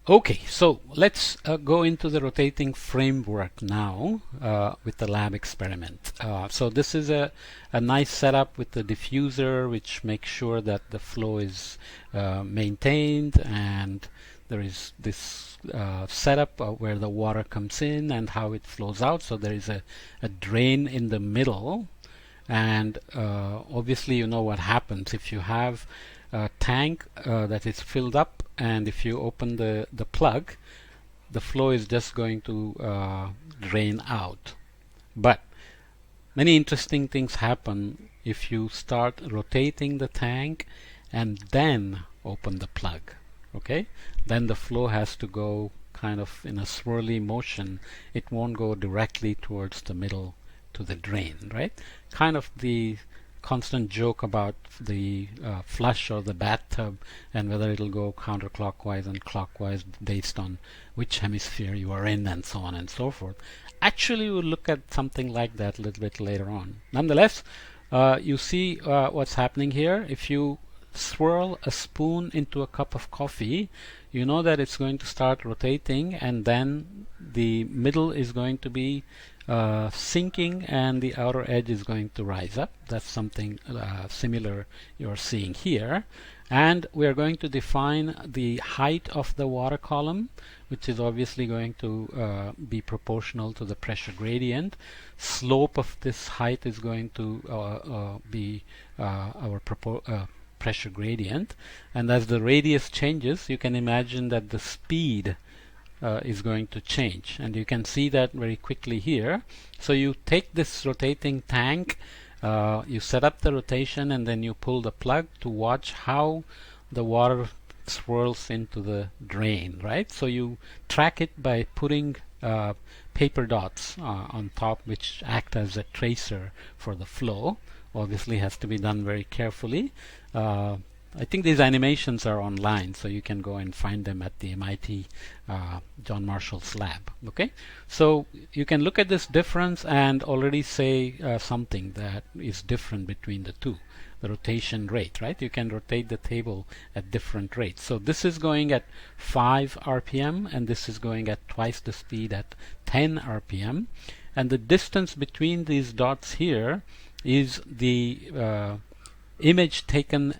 Okay, so let's go into the rotating framework now with the lab experiment. So this is a nice setup with the diffuser, which makes sure that the flow is maintained, and there is this setup where the water comes in and how it flows out. So there is a drain in the middle, and obviously you know what happens if you have a tank that is filled up, and if you open the plug, the flow is just going to drain out. But many interesting things happen if you start rotating the tank and then open the plug. Okay, then the flow has to go kind of in a swirly motion. It won't go directly towards the middle to the drain, right? Kind of the constant joke about the flush or the bathtub, and whether it'll go counterclockwise and clockwise based on which hemisphere you are in, and so on and so forth. Actually, we'll look at something like that a little bit later on. Nonetheless, you see what's happening here. If you swirl a spoon into a cup of coffee, you know that it's going to start rotating, and then the middle is going to be sinking and the outer edge is going to rise up. That's something similar you're seeing here. And we are going to define the height of the water column, which is obviously going to be proportional to the pressure gradient. Slope of this height is going to be our pressure gradient, and as the radius changes, you can imagine that the speed is going to change, and you can see that very quickly here. So you take this rotating tank, you set up the rotation, and then you pull the plug to watch how the water swirls into the drain, right? So you track it by putting paper dots on top, which act as a tracer for the flow. Obviously has to be done very carefully. I think these animations are online, so you can go and find them at the MIT John Marshall's lab. Okay, so you can look at this difference and already say something that is different between the two. The rotation rate, right? You can rotate the table at different rates. So this is going at 5 RPM, and this is going at twice the speed at 10 RPM. And the distance between these dots here is the image taken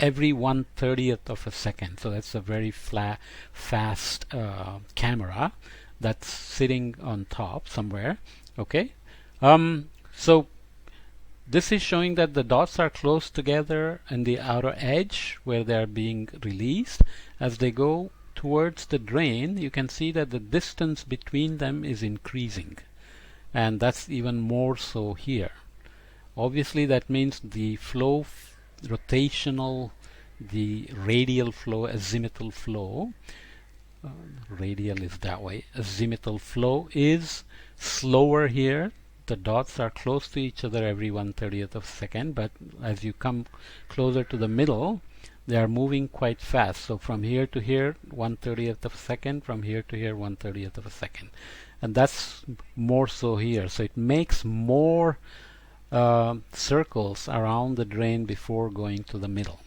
every 1/30th of a second. So that's a very fast camera that's sitting on top somewhere. Okay, so this is showing that the dots are close together in the outer edge where they are being released. As they go towards the drain, you can see that the distance between them is increasing, and that's even more so here. Obviously that means the flow rotational, the radial flow, azimuthal flow, radial is that way, azimuthal flow is slower here. The dots are close to each other every 1/30th of a second, but as you come closer to the middle, they are moving quite fast. So from here to here, 1/30th of a second, from here to here, 1/30th of a second. And that's more so here. So it makes more circles around the drain before going to the middle.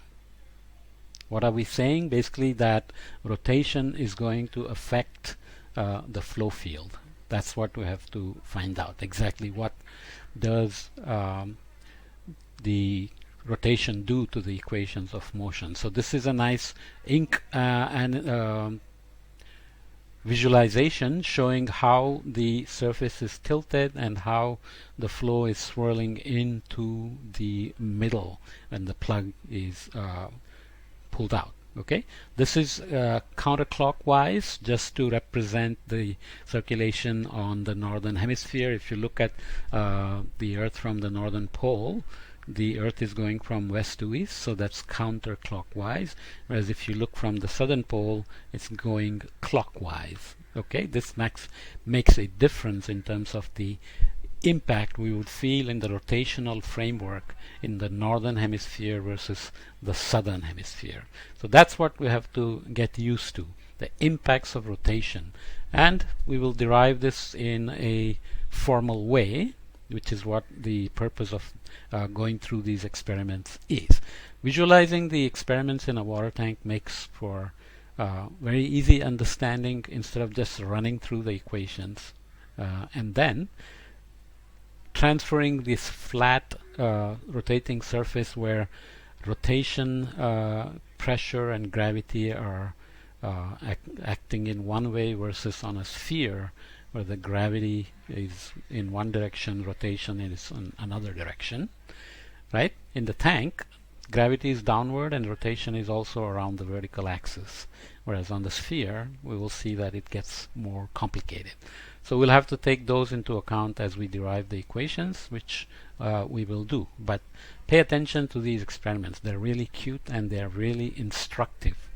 What are we saying? Basically that rotation is going to affect the flow field. That's what we have to find out. Exactly what does the rotation do to the equations of motion. So this is a nice ink and visualization showing how the surface is tilted and how the flow is swirling into the middle when the plug is pulled out. Okay, this is counterclockwise, just to represent the circulation on the northern hemisphere. If you look at the Earth from the northern pole, the Earth is going from west to east, so that's counterclockwise. Whereas if you look from the southern pole, it's going clockwise. Okay, this makes a difference in terms of the impact we would feel in the rotational framework in the northern hemisphere versus the southern hemisphere. So that's what we have to get used to, the impacts of rotation. And we will derive this in a formal way, which is what the purpose of going through these experiments is. Visualizing the experiments in a water tank makes for Very easy understanding instead of just running through the equations. And then transferring this flat rotating surface where rotation, pressure, and gravity are acting in one way versus on a sphere where the gravity is in one direction, rotation is in another direction, right? In the tank, gravity is downward and rotation is also around the vertical axis, whereas on the sphere we will see that it gets more complicated. So we'll have to take those into account as we derive the equations, which we will do. But pay attention to these experiments. They're really cute and they're really instructive.